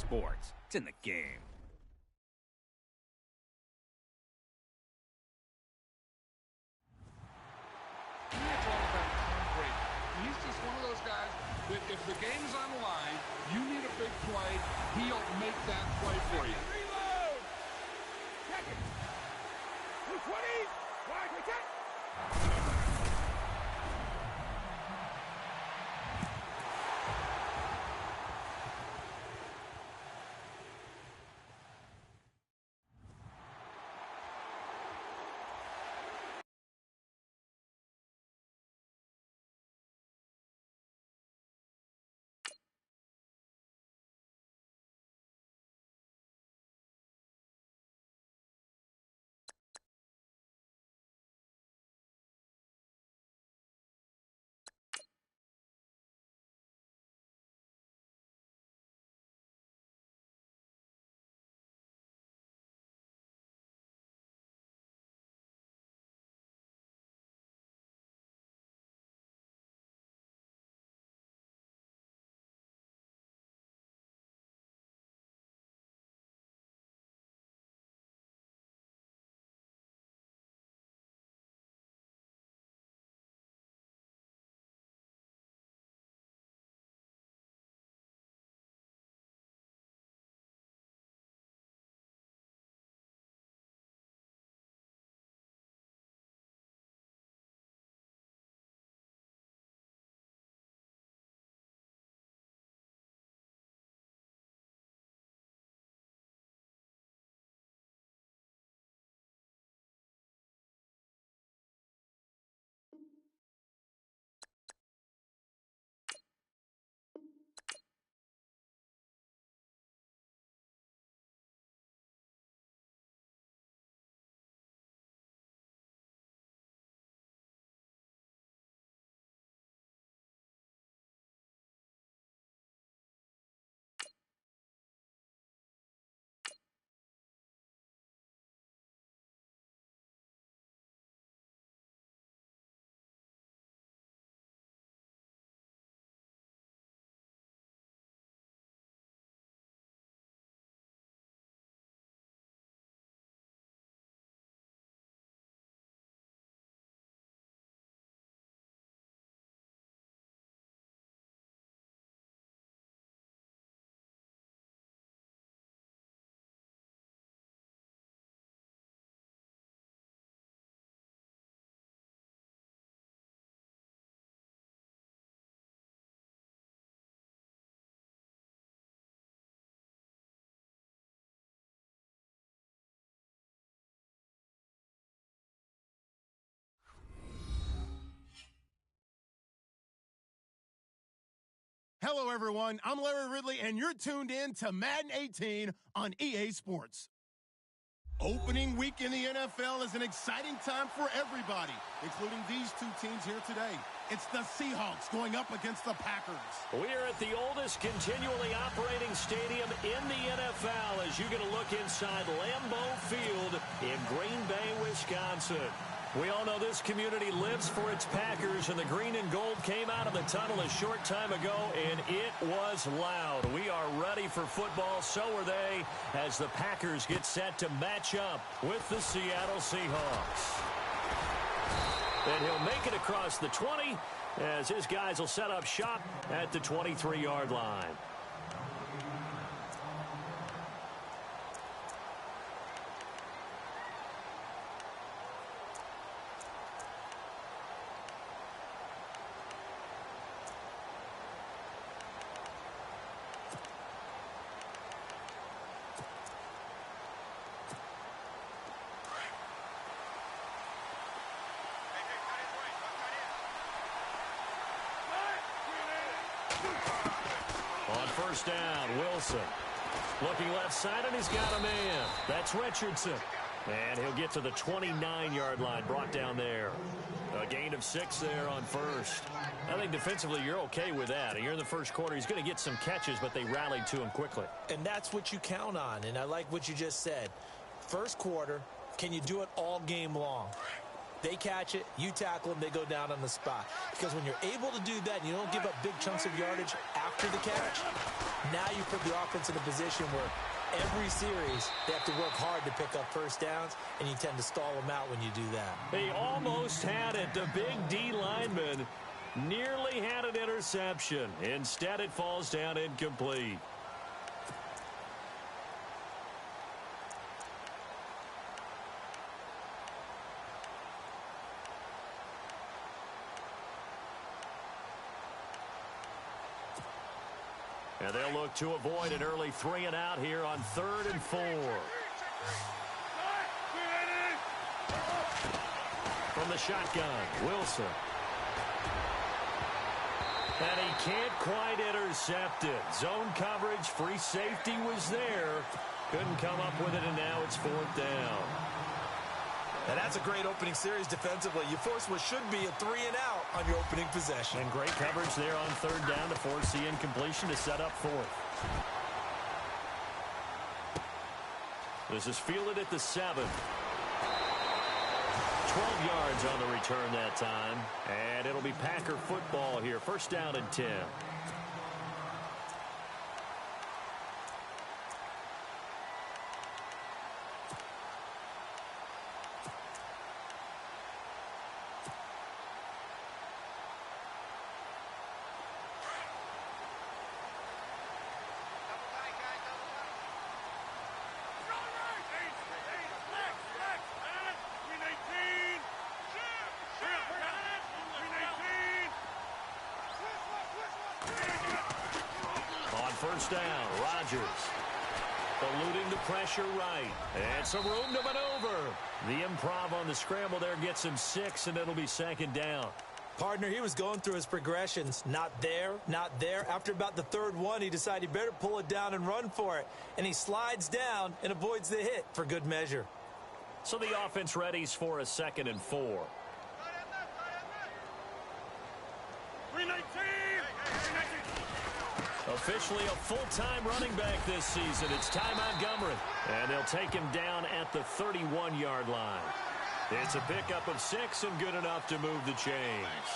Sports. It's in the game. It's all about Tom Brady. He's just one of those guys that if the game's on the line, you need a big play, he'll make that play for you. Reload! Check it! 220! Wide, we check! Hello, everyone. I'm Larry Ridley, and you're tuned in to Madden 18 on EA Sports. Opening week in the NFL is an exciting time for everybody, including these two teams here today. It's the Seahawks going up against the Packers. We're at the oldest continually operating stadium in the NFL as you get a look inside Lambeau Field in Green Bay, Wisconsin. We all know this community lives for its Packers, and the green and gold came out of the tunnel a short time ago, and it was loud. We are ready for football, so are they, as the Packers get set to match up with the Seattle Seahawks. And he'll make it across the 20 as his guys will set up shop at the 23-yard line. On first down, Wilson. Looking left side, and he's got a man. That's Richardson. And he'll get to the 29-yard line, brought down there. A gain of 6 there on first. I think defensively you're okay with that. You're in the first quarter. He's going to get some catches, but they rallied to him quickly. And that's what you count on, and I like what you just said. First quarter, can you do it all game long? They catch it, you tackle them, they go down on the spot. Because when you're able to do that and you don't give up big chunks of yardage after the catch, now you put the offense in a position where every series they have to work hard to pick up first downs, and you tend to stall them out when you do that. He almost had it. The big D lineman nearly had an interception. Instead, it falls down incomplete. And they'll look to avoid an early 3-and-out here on 3rd and 4. From the shotgun, Wilson. And he can't quite intercept it. Zone coverage, free safety was there. Couldn't come up with it, and now it's 4th down. And that's a great opening series defensively. You force what should be a 3-and-out on your opening possession. And great coverage there on 3rd down to force the incompletion to set up 4th. This is fielded at the 7. 12 yards on the return that time. And it'll be Packer football here. 1st down and 10. First down, Rodgers. Eluding the pressure right. And some room to maneuver. The improv on the scramble there gets him 6, and it'll be 2nd down. Partner, he was going through his progressions. Not there, not there. After about the 3rd one, he decided he better pull it down and run for it. And he slides down and avoids the hit for good measure. So the offense readies for a 2nd and 4. Officially a full-time running back this season. It's Ty Montgomery. And they'll take him down at the 31-yard line. It's a pickup of 6 and good enough to move the chains.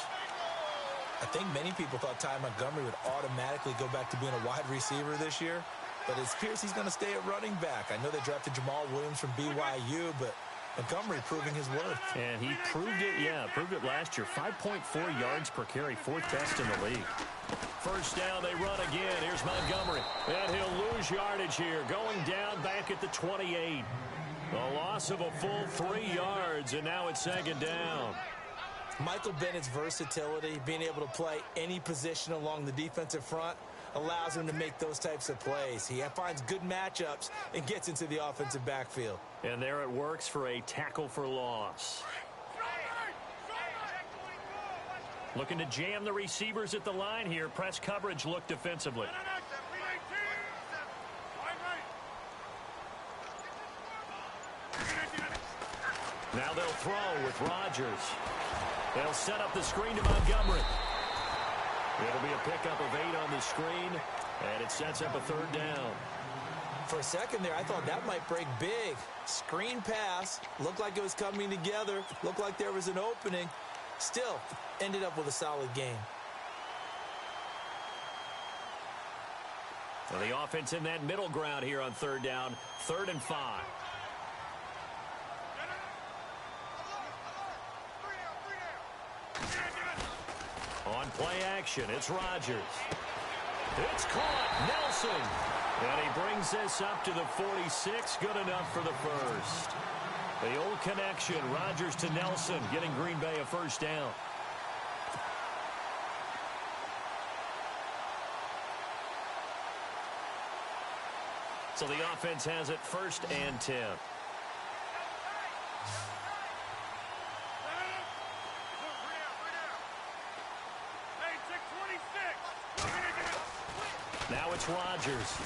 I think many people thought Ty Montgomery would automatically go back to being a wide receiver this year. But it appears he's going to stay at running back. I know they drafted Jamal Williams from BYU, but Montgomery proving his worth. And he proved it last year. 5.4 yards per carry, 4th best in the league. First down, they run again. Here's Montgomery. And he'll lose yardage here. Going down back at the 28. A loss of a full 3 yards, and now it's 2nd down. Michael Bennett's versatility, being able to play any position along the defensive front, allows him to make those types of plays. He finds good matchups and gets into the offensive backfield. And there it works for a tackle for loss. Looking to jam the receivers at the line here. Press coverage look defensively. Now they'll throw with Rodgers. They'll set up the screen to Montgomery. It'll be a pickup of 8 on the screen, and it sets up a 3rd down. For a second there, I thought that might break big. Screen pass. Looked like it was coming together. Looked like there was an opening. Still, ended up with a solid game. Well, the offense in that middle ground here on 3rd down. 3rd and 5. On play action, it's Rodgers. It's caught. Nelson. And he brings this up to the 46. Good enough for the 1st. The old connection, Rodgers to Nelson, getting Green Bay a 1st down. So the offense has it 1st and 10. Now it's Rodgers.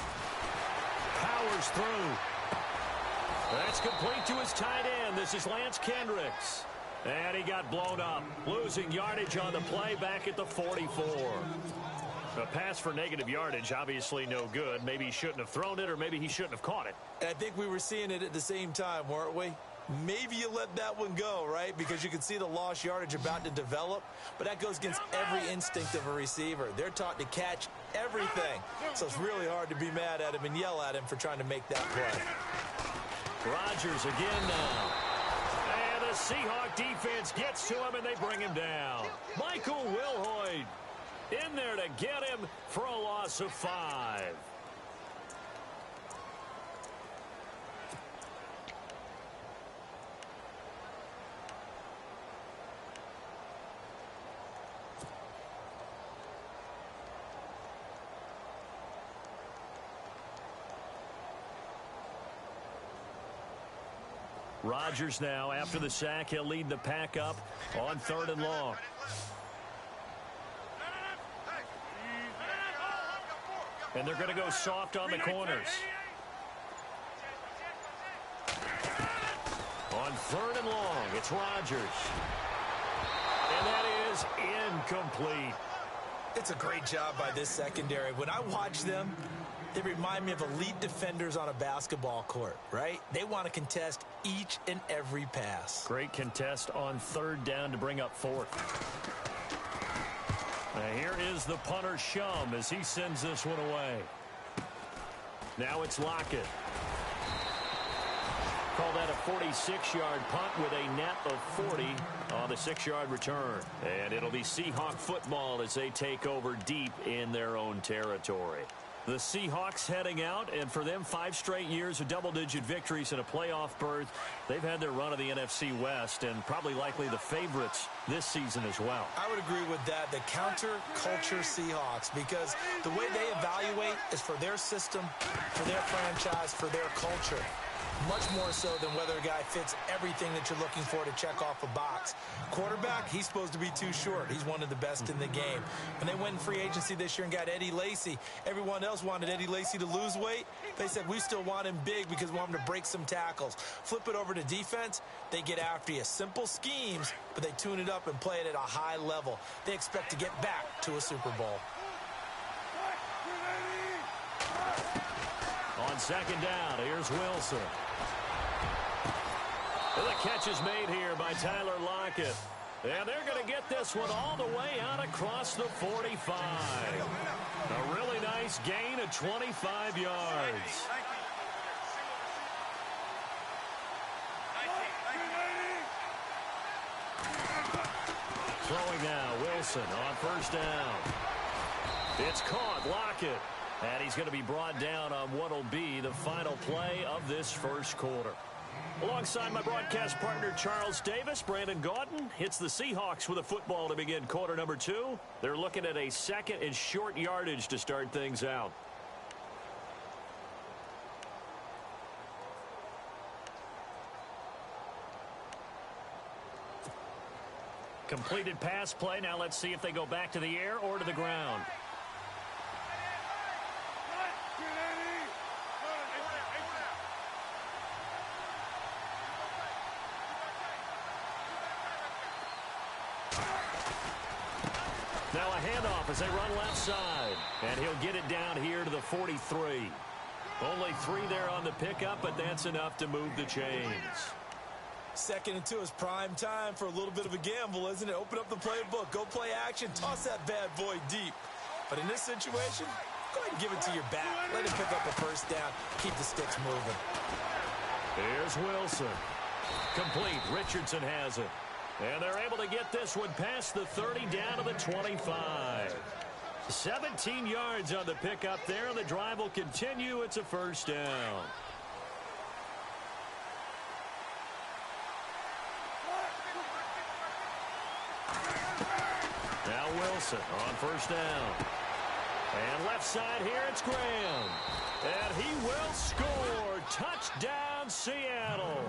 Powers through. That's complete to his tight end. This is Lance Kendricks. And he got blown up. Losing yardage on the play back at the 44. A pass for negative yardage, obviously no good. Maybe he shouldn't have thrown it, or maybe he shouldn't have caught it. And I think we were seeing it at the same time, weren't we? Maybe you let that one go, right? Because you can see the lost yardage about to develop, but that goes against every instinct of a receiver. They're taught to catch everything, so it's really hard to be mad at him and yell at him for trying to make that play. Rodgers again now. And the Seahawk defense gets to him, and they bring him down. Michael Wilhoit in there to get him for a loss of 5. Rodgers now, after the sack, he'll lead the pack up on 3rd and long. And they're going to go soft on the corners. On 3rd and long, it's Rodgers. And that is incomplete. It's a great job by this secondary. When I watch them, they remind me of elite defenders on a basketball court, right? They want to contest each and every pass. Great contest on 3rd down to bring up 4th. Now here is the punter, Shum, as he sends this one away. Now it's Lockett. Call that a 46-yard punt with a net of 40 on the 6-yard return. And it'll be Seahawk football as they take over deep in their own territory. The Seahawks heading out, and for them, 5 straight years of double-digit victories and a playoff berth. They've had their run of the NFC West and probably likely the favorites this season as well. I would agree with that. The counter-culture Seahawks, because the way they evaluate is for their system, for their franchise, for their culture. Much more so than whether a guy fits everything that you're looking for to check off a box. Quarterback, he's supposed to be too short. He's one of the best in the game. When they went in free agency this year and got Eddie Lacy, everyone else wanted Eddie Lacy to lose weight. They said, we still want him big because we want him to break some tackles. Flip it over to defense, they get after you. Simple schemes, but they tune it up and play it at a high level. They expect to get back to a Super Bowl. On 2nd down, here's Wilson. And the catch is made here by Tyler Lockett. And they're going to get this one all the way out across the 45. A really nice gain of 25 yards. Throwing now, Wilson on 1st down. It's caught, Lockett. And he's going to be brought down on what will be the final play of this 1st quarter. Alongside my broadcast partner, Charles Davis, Brandon Gaudin hits the Seahawks with a football to begin quarter number 2. They're looking at a 2nd and short yardage to start things out. Completed pass play. Now let's see if they go back to the air or to the ground. Now a handoff as they run left side. And he'll get it down here to the 43. Only 3 there on the pickup, but that's enough to move the chains. 2nd and 2 is prime time for a little bit of a gamble, isn't it? Open up the playbook, go play action, toss that bad boy deep. But in this situation, go ahead and give it to your back. Let him pick up a 1st down, keep the sticks moving. Here's Wilson. Complete. Richardson has it. And they're able to get this one past the 30 down to the 25. 17 yards on the pickup there, and the drive will continue. It's a 1st down. Now Wilson on 1st down. And left side here, it's Graham. And he will score. Touchdown, Seattle.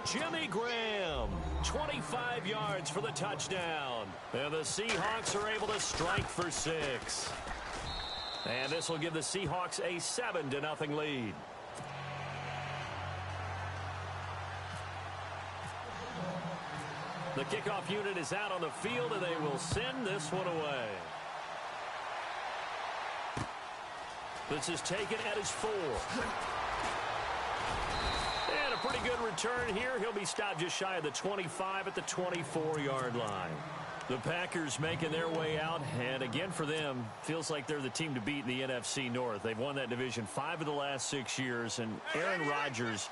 Jimmy Graham, 25 yards for the touchdown. And the Seahawks are able to strike for 6. And this will give the Seahawks a 7-0 lead. The kickoff unit is out on the field, and they will send this one away. This is taken at his 4. And a a pretty good return here. He'll be stopped just shy of the 25 at the 24-yard line. The Packers making their way out, and again for them, feels like they're the team to beat in the NFC North. They've won that division 5 of the last 6 years, and Aaron Rodgers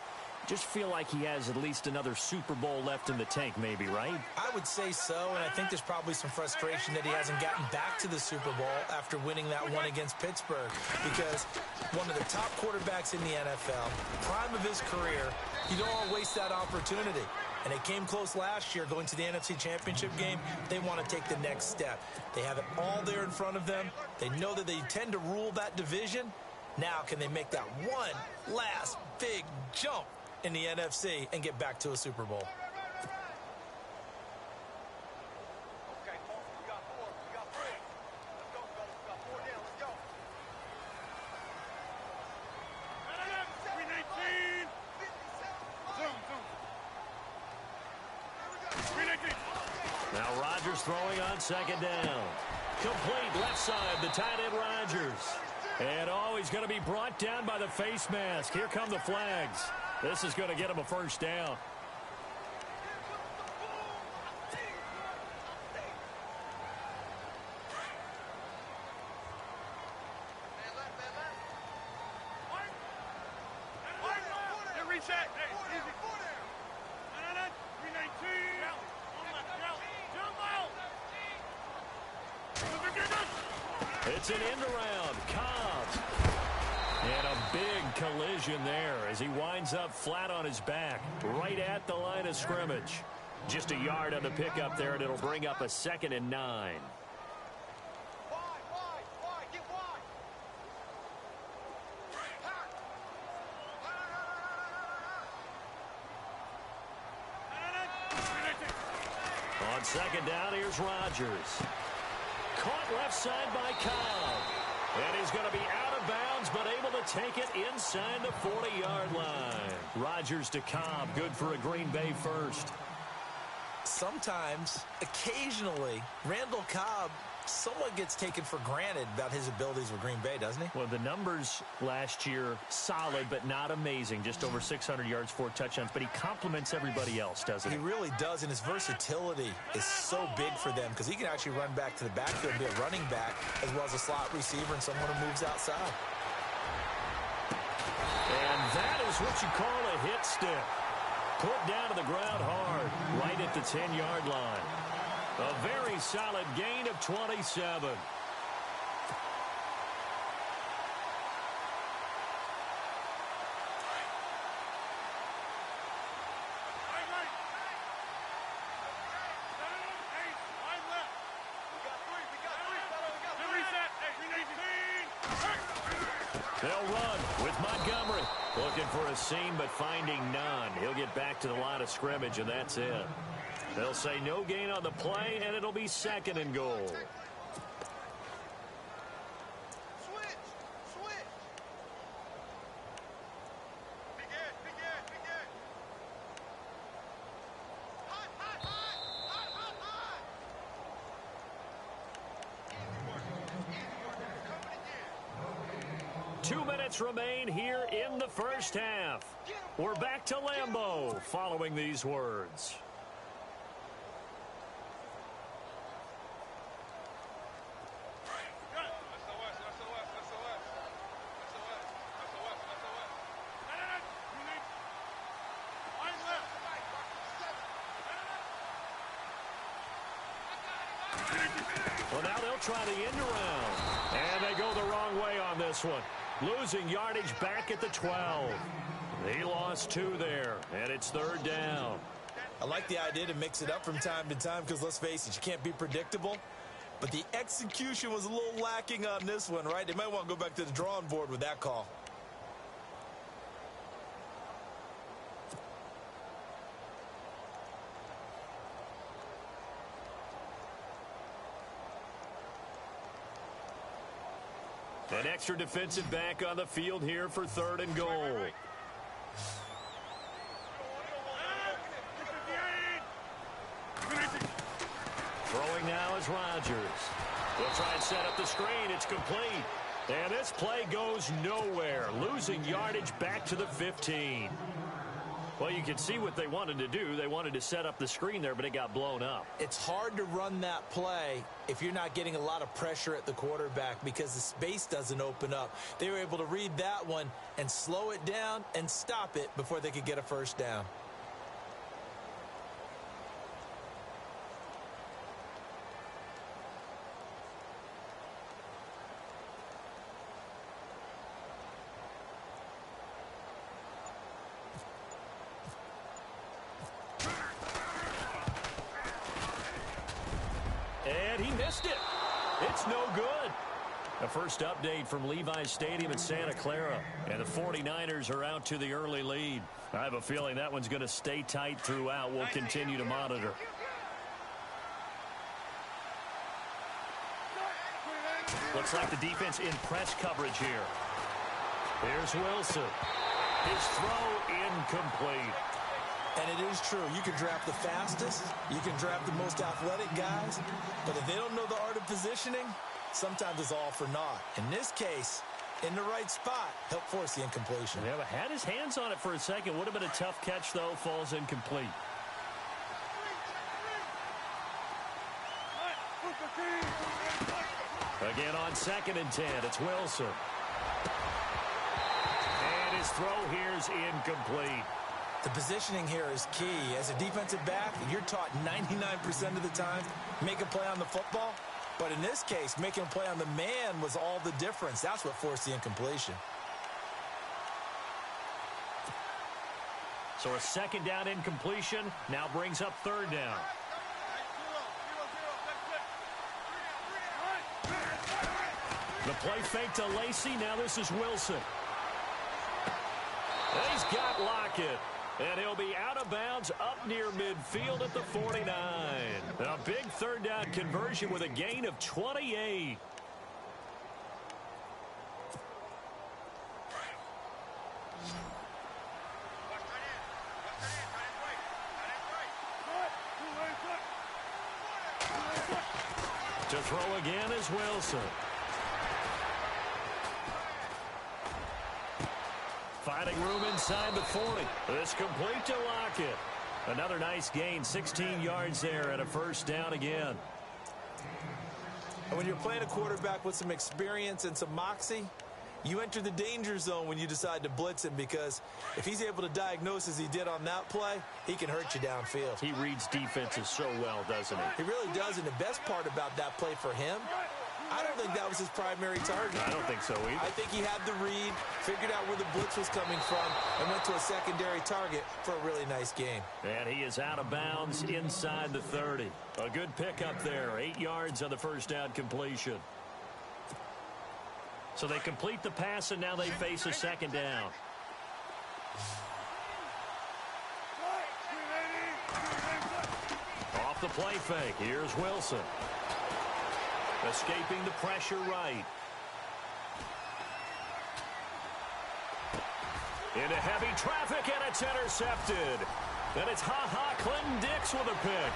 just feel like he has at least another Super Bowl left in the tank, maybe, right? I would say so, and I think there's probably some frustration that he hasn't gotten back to the Super Bowl after winning that one against Pittsburgh, because one of the top quarterbacks in the NFL, prime of his career, you don't want to waste that opportunity. And it came close last year going to the NFC Championship game. They want to take the next step. They have it all there in front of them. They know that they tend to rule that division. Now can they make that one last big jump in the NFC and get back to a Super Bowl? Okay, folks, we got 4. We got 3. Let's go, fellas. We got 4 down. Let's go. 319. Zoom. 319. Now Rodgers throwing on second down. Complete left side, the tight end Rodgers. And he's going to be brought down by the face mask. Here come the flags. This is going to get him a first down. Reset. Hey, easy. 319. It's an end around. Cobb. And a big collision there as he winds up flat on his back right at the line of scrimmage. Just a yard on the pickup there, and it'll bring up a 2nd and 9. Wide. Get wide. On second down, here's Rodgers. Caught left side by Cobb. And he's going to be out of bounds, but able to take it inside the 40-yard line. Rodgers to Cobb, good for a Green Bay first. Sometimes, occasionally, Randall Cobb somewhat gets taken for granted about his abilities with Green Bay, doesn't he? Well, the numbers last year, solid but not amazing. Just over 600 yards, 4 touchdowns. But he complements everybody else, doesn't he? He really does, and his versatility is so big for them because he can actually run back to the backfield and be a running back as well as a slot receiver and someone who moves outside. And that is what you call a hit stick. Put down to the ground hard, right at the 10-yard line. A very solid gain of 27. They'll run with Montgomery. Looking for a seam, but finding none. He'll get back to the line of scrimmage, and that's it. They'll say no gain on the play, and it'll be 2nd and goal. Switch. Big end. Hot. Easy work. Coming again. 2 minutes remain here in the first half. We're back to Lambeau following these words. Well, now they'll try the end around. And they go the wrong way on this one. Losing yardage back at the 12. He lost 2 there, and it's 3rd down. I like the idea to mix it up from time to time because, let's face it, you can't be predictable. But the execution was a little lacking on this one, right? They might want to go back to the drawing board with that call. An extra defensive back on the field here for 3rd and goal. Throwing now is Rodgers. They'll try and set up the screen. It's complete. And this play goes nowhere. Losing yardage back to the 15. Well, you can see what they wanted to do. They wanted to set up the screen there, but it got blown up. It's hard to run that play if you're not getting a lot of pressure at the quarterback because the space doesn't open up. They were able to read that one and slow it down and stop it before they could get a first down. And he missed it. It's no good. The first update from Levi's Stadium in Santa Clara. And the 49ers are out to the early lead. I have a feeling that one's going to stay tight throughout. We'll continue to monitor. Looks like the defense in press coverage here. Here's Wilson. His throw incomplete. And it is true. You can draft the fastest. You can draft the most athletic guys. But if they don't know the art of positioning, sometimes it's all for naught. In this case, in the right spot, help force the incompletion. Yeah, but had his hands on it for a second. Would have been a tough catch, though. Falls incomplete. Again on 2nd and 10. It's Wilson. And his throw here is incomplete. The positioning here is key. As a defensive back, you're taught 99% of the time, make a play on the football. But in this case, making a play on the man was all the difference. That's what forced the incompletion. So a 2nd down incompletion now brings up 3rd down. The play fake to Lacey. Now this is Wilson. He's got Lockett. And he'll be out of bounds up near midfield at the 49. A big 3rd down conversion with a gain of 28. To throw again is Wilson. Finding room inside the 40. This complete to Lockett. Another nice gain, 16 yards there and a first down again. And when you're playing a quarterback with some experience and some moxie, you enter the danger zone when you decide to blitz him because if he's able to diagnose as he did on that play, he can hurt you downfield. He reads defenses so well, doesn't he? He really does, and the best part about that play for him, I don't think that was his primary target. I don't think so either. I think he had the read, figured out where the blitz was coming from, and went to a secondary target for a really nice gain. And he is out of bounds inside the 30. A good pickup there, 8 yards on the first down completion. So they complete the pass, and now they face a 2nd down. Off the play fake, here's Wilson. Escaping the pressure right. Into heavy traffic, and it's intercepted. And it's Clinton Dix with a pick.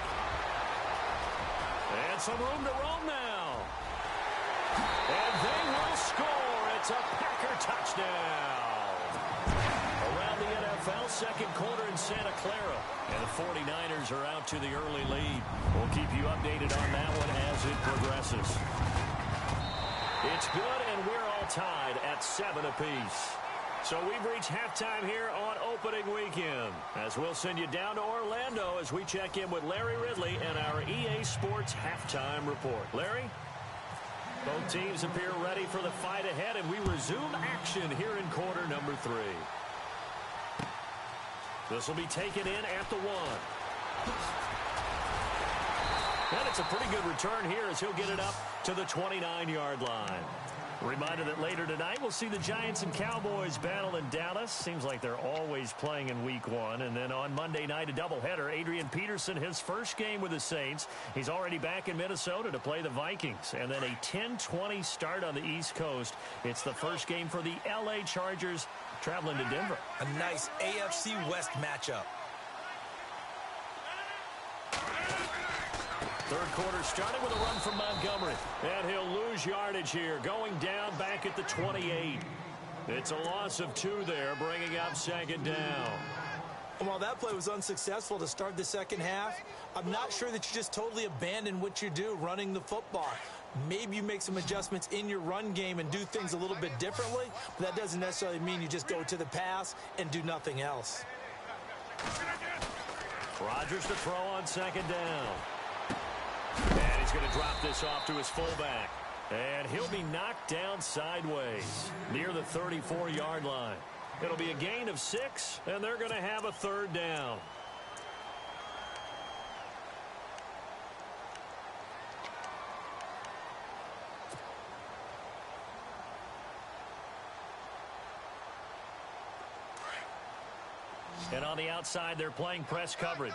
And some room to roam now. And they will score. It's a Packer touchdown. Around the NFL, 2nd quarter in Santa Clara. And the 49ers are out to the early lead. We'll keep you updated on that one as it progresses. It's good, and we're all tied at 7 apiece. So we've reached halftime here on opening weekend. As we'll send you down to Orlando as we check in with Larry Ridley and our EA Sports halftime report. Larry? Both teams appear ready for the fight ahead, and we resume action here in quarter number 3. This will be taken in at the 1. And it's a pretty good return here as he'll get it up to the 29-yard line. Reminder that later tonight we'll see the Giants and Cowboys battle in Dallas. Seems like they're always playing in week 1. And then on Monday night, a doubleheader. Adrian Peterson, his first game with the Saints. He's already back in Minnesota to play the Vikings. And then a 10-20 start on the East Coast. It's the first game for the L.A. Chargers traveling to Denver. A nice AFC West matchup. Third quarter starting with a run from Montgomery. And he'll lose yardage here, going down back at the 28. It's a loss of 2 there, bringing up 2nd down. While While that play was unsuccessful to start the second half, I'm not sure that you just totally abandon what you do running the football. Maybe you make some adjustments in your run game and do things a little bit differently, but that doesn't necessarily mean you just go to the pass and do nothing else. Rodgers to throw on second down. And he's going to drop this off to his fullback. And he'll be knocked down sideways near the 34-yard line. It'll be a gain of 6, and they're going to have a third down. And on the outside, they're playing press coverage.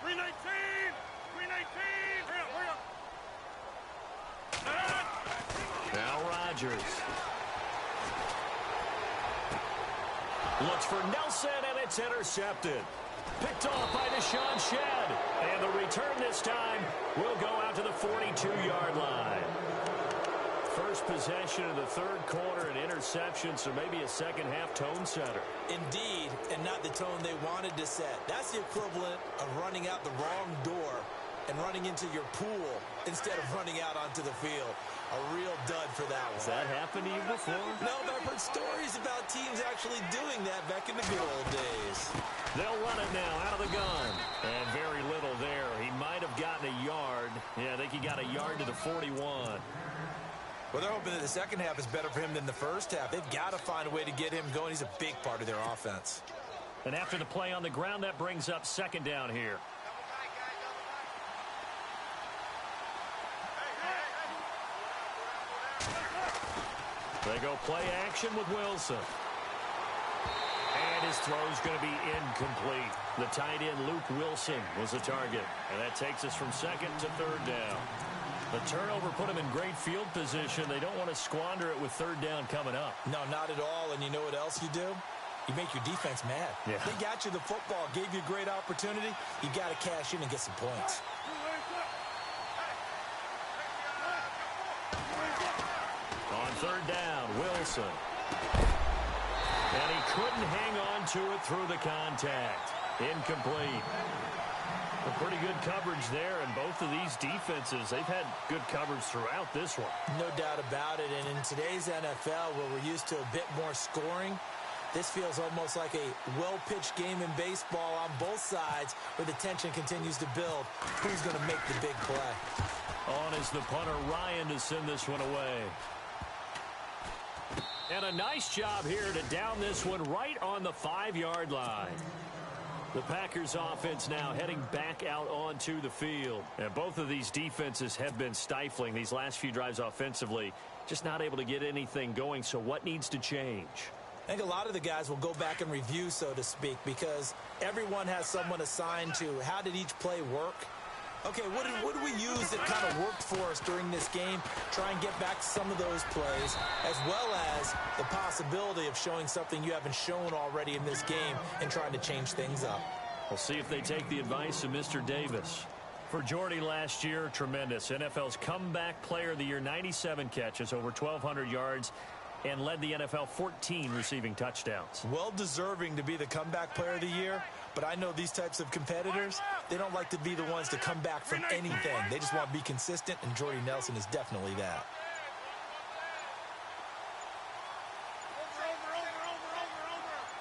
319! 319! Now Rodgers. Looks for Nelson, and it's intercepted. Picked off by Deshaun Shedd. And the return this time will go out to the 42-yard line. First possession of the third quarter, an interception, so maybe a second-half tone setter. Indeed, and not the tone they wanted to set. That's the equivalent of running out the wrong door and running into your pool instead of running out onto the field. A real dud for that one. Has that happened to you before? No, but I've heard stories about teams actually doing that back in the good old days. They'll run it now out of the gun. And very little there. He might have gotten a yard. Yeah, I think he got a yard to the 41. Well, they're hoping that the second half is better for him than the first half. They've got to find a way to get him going. He's a big part of their offense. And after the play on the ground, that brings up second down here. They go play action with Wilson. And his throw's going to be incomplete. The tight end, Luke Wilson, was the target. And that takes us from second to third down. The turnover put them in great field position. They don't want to squander it with third down coming up. No, not at all. And you know what else you do? You make your defense mad. Yeah. They got you the football, gave you a great opportunity. You got to cash in and get some points. On third down, Wilson. And he couldn't hang on to it through the contact. Incomplete. A pretty good coverage there, and both of these defenses, they've had good coverage throughout this one. No doubt about it, and in today's NFL, where we're used to a bit more scoring, this feels almost like a well-pitched game in baseball on both sides, where the tension continues to build. Who's going to make the big play? On is the punter, Ryan, to send this one away. And a nice job here to down this one right on the 5-yard line. The Packers offense now heading back out onto the field. And both of these defenses have been stifling these last few drives offensively. Just not able to get anything going. So what needs to change? I think a lot of the guys will go back and review, so to speak, because everyone has someone assigned to how did each play work. Okay, what did we use that kind of worked for us during this game? Try and get back to some of those plays, as well as the possibility of showing something you haven't shown already in this game and trying to change things up. We'll see if they take the advice of Mr. Davis. For Jordy last year, tremendous. NFL's comeback player of the year, 97 catches, over 1,200 yards, and led the NFL 14 receiving touchdowns. Well deserving to be the comeback player of the year, but I know these types of competitors, they don't like to be the ones to come back from anything. They just want to be consistent, and Jordy Nelson is definitely that.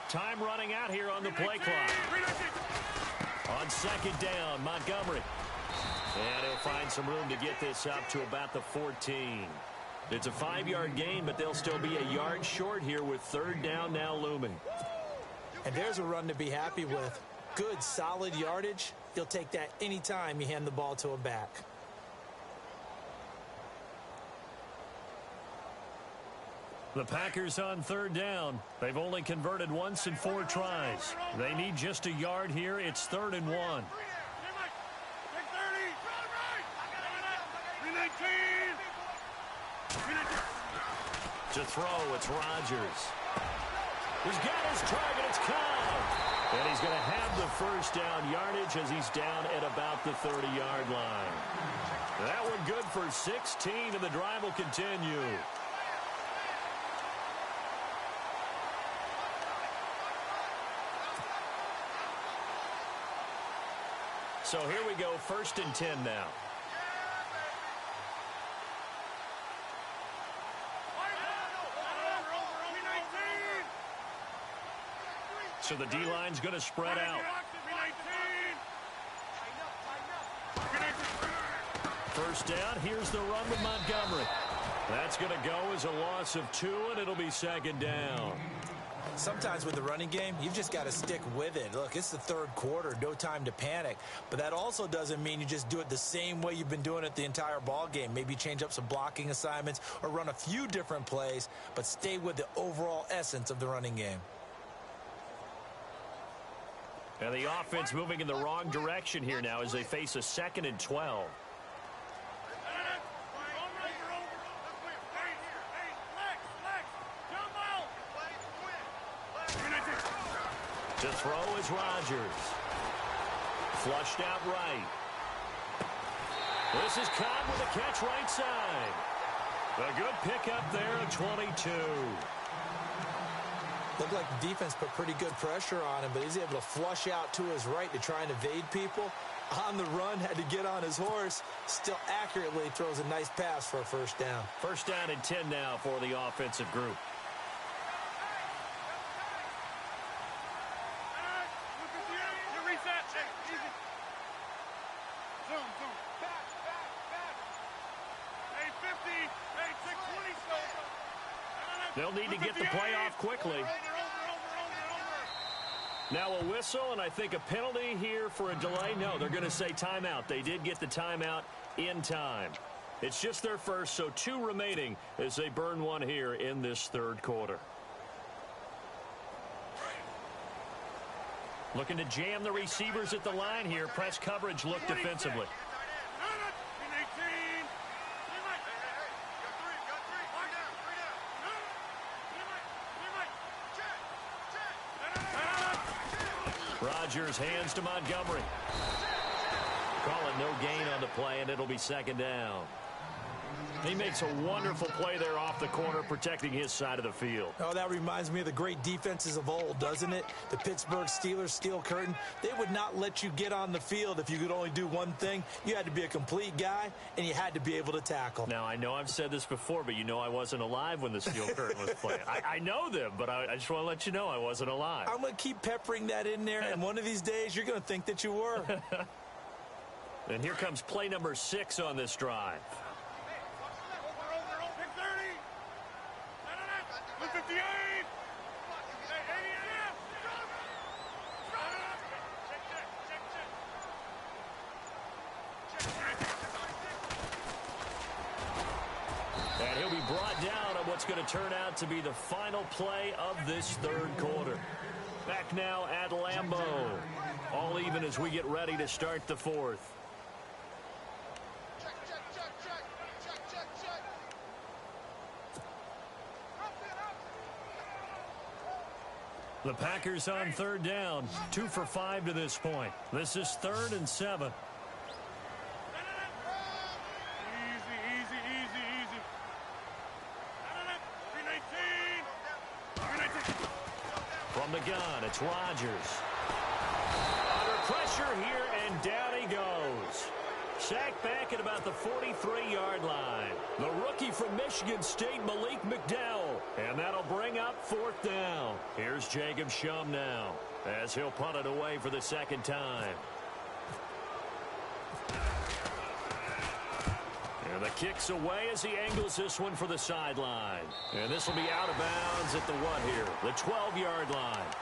Time running out here on the play clock. On second down, Montgomery. And he'll find some room to get this up to about the 14. It's a 5-yard gain, but they'll still be a yard short here with third down now looming. And there's a run to be happy with. Good, solid yardage. You'll take that anytime you hand the ball to a back. The Packers on third down. They've only converted once in 4 tries. They need just a yard here. It's 3rd and 1. To throw, it's Rodgers. He's got his target. It's Cobb. And he's going to have the first down yardage as he's down at about the 30-yard line. That one good for 16, and the drive will continue. So here we go, 1st and 10 now. So the D-line's going to spread out. First down, here's the run with Montgomery. That's going to go as a loss of 2, and it'll be 2nd down. Sometimes with the running game, you've just got to stick with it. Look, it's the 3rd quarter, no time to panic. But that also doesn't mean you just do it the same way you've been doing it the entire ball game. Maybe change up some blocking assignments or run a few different plays, but stay with the overall essence of the running game. And the offense moving in the wrong direction here now as they face a 2nd and 12. To throw is Rodgers. Flushed out right. This is Cobb with a catch right side. A good pickup there at 22. Looked like the defense put pretty good pressure on him, but he's able to flush out to his right to try and evade people. On the run, had to get on his horse. Still accurately throws a nice pass for a 1st down. 1st down and 10 now for the offensive group. They'll need to get the play off quickly. Now a whistle, and I think a penalty here for a delay. No, they're going to say timeout. They did get the timeout in time. It's just their first, so 2 remaining as they burn 1 here in this 3rd quarter. Looking to jam the receivers at the line here. Press coverage look defensively. Rodgers hands to Montgomery. Call it no gain on the play, and it'll be 2nd down. He makes a wonderful play there off the corner, protecting his side of the field. Oh, that reminds me of the great defenses of old, doesn't it? The Pittsburgh Steelers steel curtain. They would not let you get on the field if you could only do one thing. You had to be a complete guy, and you had to be able to tackle. Now, I know I've said this before, but you know I wasn't alive when the steel curtain was playing. I know them, but I just want to let you know I wasn't alive. I'm going to keep peppering that in there, and one of these days you're going to think that you were. And here comes play number 6 on this drive. And he'll be brought down on what's going to turn out to be the final play of this 3rd quarter. Back now at Lambeau. All even as we get ready to start the 4th. The Packers on 3rd down. 2 for 5 to this point. This is 3rd and 7. From the gun, it's Rodgers. Under pressure here, and down he goes. Sacked back at about the 43-yard line. The rookie from Michigan State, Malik McDowell. And that'll bring up 4th down. Here's Jacob Shum now as he'll punt it away for the 2nd time. And the kick's away as he angles this one for the sideline. And this will be out of bounds at the what here? The 12-yard line.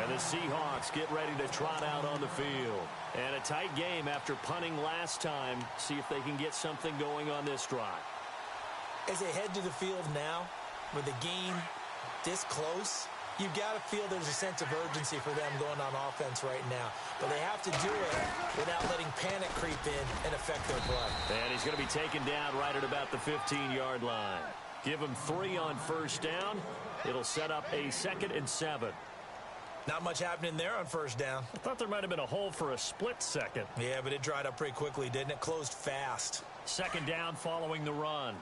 And the Seahawks get ready to trot out on the field. And a tight game after punting last time. See if they can get something going on this drive. As they head to the field now, with the game this close, you've got to feel there's a sense of urgency for them going on offense right now. But they have to do it without letting panic creep in and affect their play. And he's going to be taken down right at about the 15-yard line. Give him 3 on 1st down. It'll set up a 2nd and 7. Not much happening there on 1st down. I thought there might have been a hole for a split second. Yeah, but it dried up pretty quickly, didn't it? Closed fast. 2nd down following the run.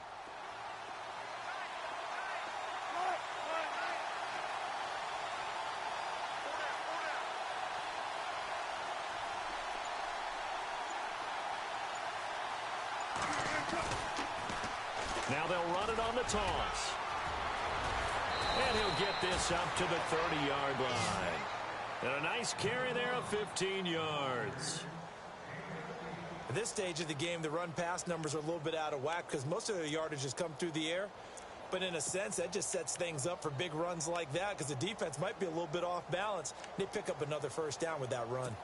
toss. And he'll get this up to the 30-yard line. And a nice carry there of 15 yards. At this stage of the game, the run-pass numbers are a little bit out of whack because most of their yardage has come through the air. But in a sense, that just sets things up for big runs like that because the defense might be a little bit off balance. They pick up another first down with that run.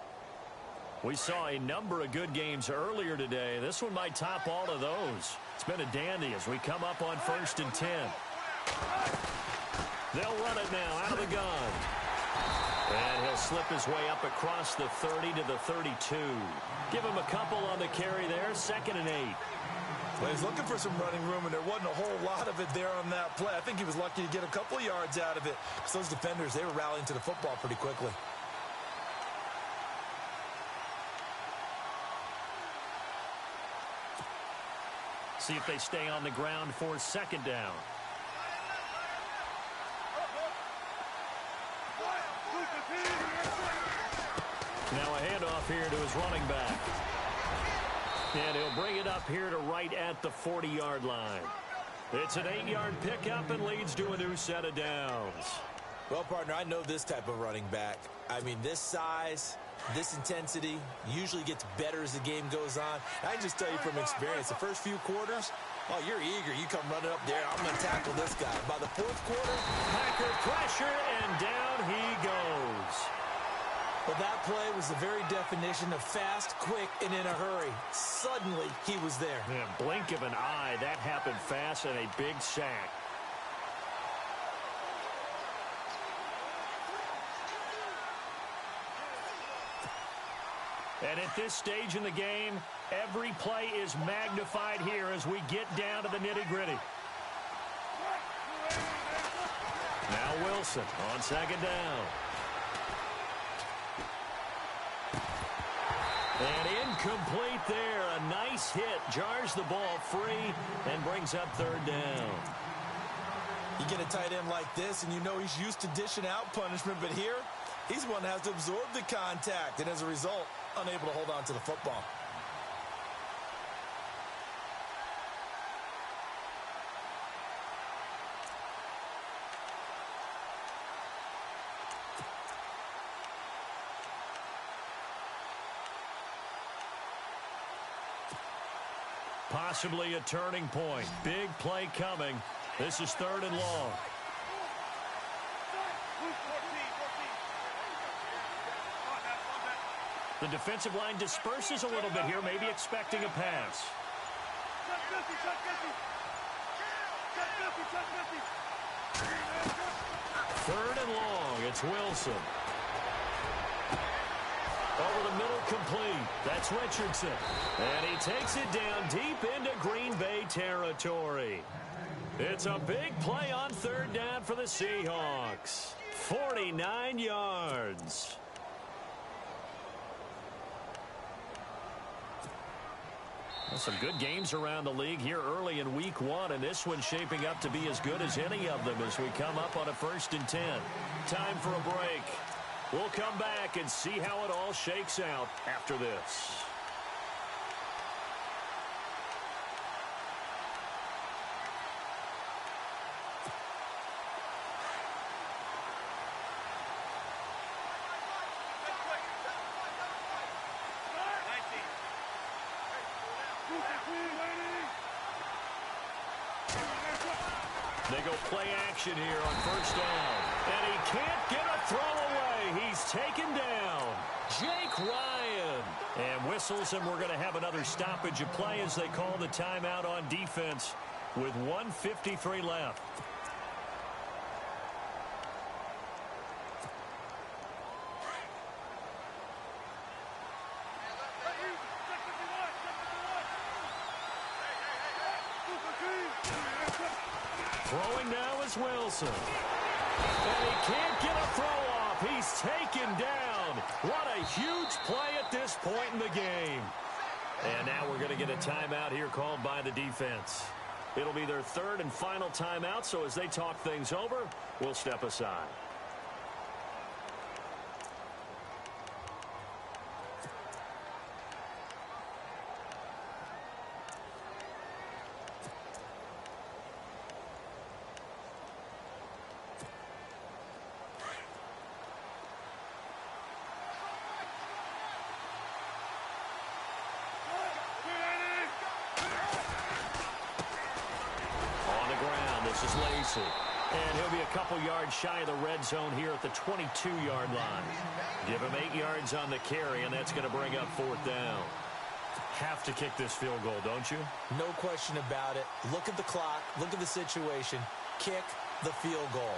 We saw a number of good games earlier today. This one might top all of those. It's been a dandy as we come up on 1st and 10. They'll run it now out of the gun. And he'll slip his way up across the 30 to the 32. Give him a couple on the carry there, 2nd and 8. Well, he's looking for some running room, and there wasn't a whole lot of it there on that play. I think he was lucky to get a couple of yards out of it because those defenders, they were rallying to the football pretty quickly. See if they stay on the ground for 2nd down. Now a handoff here to his running back. And he'll bring it up here to right at the 40-yard line. It's an 8-yard pickup and leads to a new set of downs. Well, partner, I know this type of running back. I mean, this size, this intensity usually gets better as the game goes on. I can just tell you from experience, the first few quarters, oh, you're eager. You come running up there, I'm going to tackle this guy. By the 4th quarter, Packer pressure, and down he goes. Well, that play was the very definition of fast, quick, and in a hurry. Suddenly, he was there. Yeah, blink of an eye, that happened fast and a big sack. And at this stage in the game, every play is magnified here as we get down to the nitty-gritty. Now Wilson on 2nd down. And incomplete there. A nice hit. Jars the ball free and brings up 3rd down. You get a tight end like this, and you know he's used to dishing out punishment, but here, he's one that has to absorb the contact, and as a result, unable to hold on to the football. Possibly a turning point. Big play coming. This is 3rd and long. The defensive line disperses a little bit here, maybe expecting a pass. 3rd and long. It's Wilson. Over the middle, complete. That's Richardson. And he takes it down deep into Green Bay territory. It's a big play on 3rd down for the Seahawks. 49 yards. Well, some good games around the league here early in week 1, and this one's shaping up to be as good as any of them as we come up on a 1st and 10. Time for a break. We'll come back and see how it all shakes out after this. They go play action here on 1st down. And he can't get a throw away. He's taken down. Jake Ryan. And whistles, and we're going to have another stoppage of play as they call the timeout on defense with 1:53 left. Throwing now is Wilson. And he can't get a throw off. He's taken down. What a huge play at this point in the game. And now we're going to get a timeout here called by the defense. It'll be their 3rd and final timeout, so as they talk things over, we'll step aside. This is Lacey. And he'll be a couple yards shy of the red zone here at the 22-yard line. Give him 8 yards on the carry, and that's going to bring up 4th down. Have to kick this field goal, don't you? No question about it. Look at the clock. Look at the situation. Kick the field goal.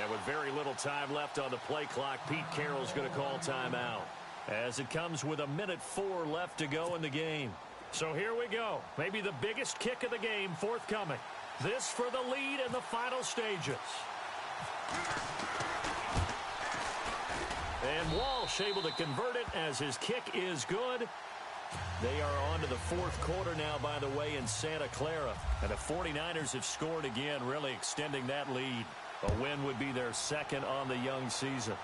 And with very little time left on the play clock, Pete Carroll's going to call timeout as it comes with 1:04 left to go in the game. So here we go. Maybe the biggest kick of the game forthcoming. This for the lead in the final stages. And Walsh able to convert it as his kick is good. They are on to the 4th quarter now, by the way, in Santa Clara. And the 49ers have scored again, really extending that lead. A win would be their 2nd on the young season.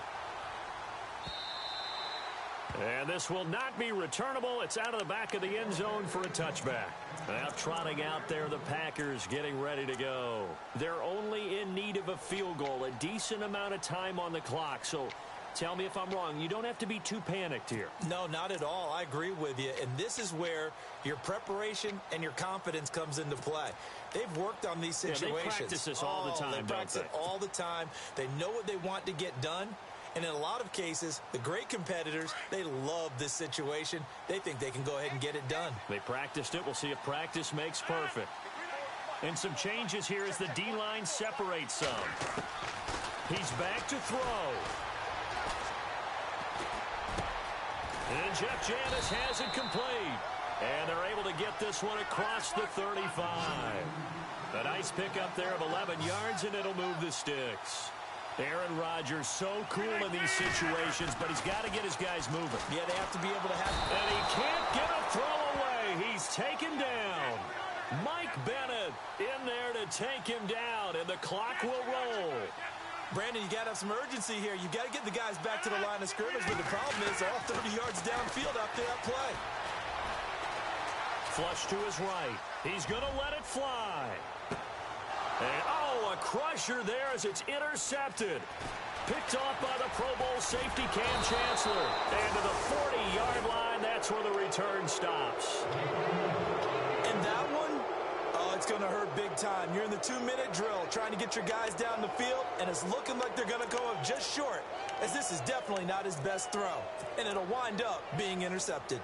And this will not be returnable. It's out of the back of the end zone for a touchback. Now trotting out there, the Packers getting ready to go. They're only in need of a field goal, a decent amount of time on the clock. So tell me if I'm wrong. You don't have to be too panicked here. No, not at all. I agree with you. And this is where your preparation and your confidence comes into play. They've worked on these situations. Yeah, they practice this all the time, they practice it all the time. They know what they want to get done. And in a lot of cases, the great competitors, they love this situation. They think they can go ahead and get it done. They practiced it. We'll see if practice makes perfect. And some changes here as the D-line separates some. He's back to throw. And Jeff Janis has it complete. And they're able to get this one across the 35. A nice pickup there of 11 yards, and it'll move the sticks. Aaron Rodgers so cool in these situations, but he's got to get his guys moving. Yeah, they have to be able to have... And he can't get a throw away. He's taken down. Mike Bennett in there to take him down, and the clock will roll. Brandon, you got to have some urgency here. You got to get the guys back to the line of scrimmage, but the problem is all 30 yards downfield after that play. Flush to his right. He's going to let it fly. And, oh, a crusher there as it's intercepted. Picked off by the Pro Bowl safety Cam Chancellor. And to the 40-yard line, that's where the return stops. And that one, oh, it's going to hurt big time. You're in the 2-minute drill trying to get your guys down the field, and it's looking like they're going to go up just short, as this is definitely not his best throw. And it'll wind up being intercepted.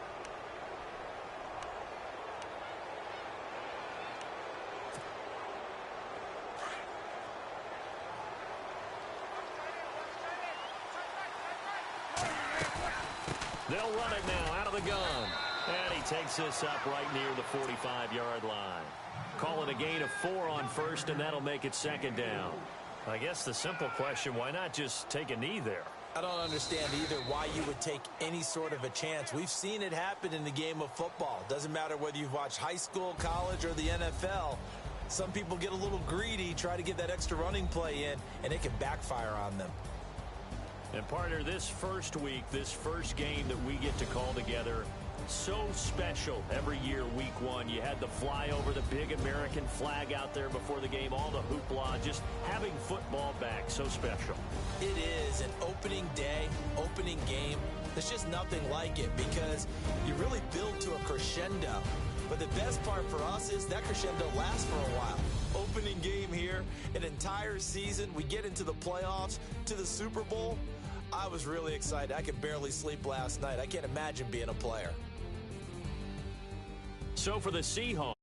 They'll run it now out of the gun. And he takes this up right near the 45-yard line. Call it a gain of 4 on first, and that'll make it 2nd down. I guess the simple question, why not just take a knee there? I don't understand either why you would take any sort of a chance. We've seen it happen in the game of football. Doesn't matter whether you've watched high school, college, or the NFL. Some people get a little greedy, try to get that extra running play in, and it can backfire on them. And partner, this first week, this first game that we get to call together, so special every year, week 1. You had the flyover, the big American flag out there before the game, all the hoopla, just having football back, so special. It is an opening day, opening game. There's just nothing like it because you really build to a crescendo. But the best part for us is that crescendo lasts for a while. Opening game here, an entire season. We get into the playoffs, to the Super Bowl. I was really excited. I could barely sleep last night. I can't imagine being a player. So for the Seahawks.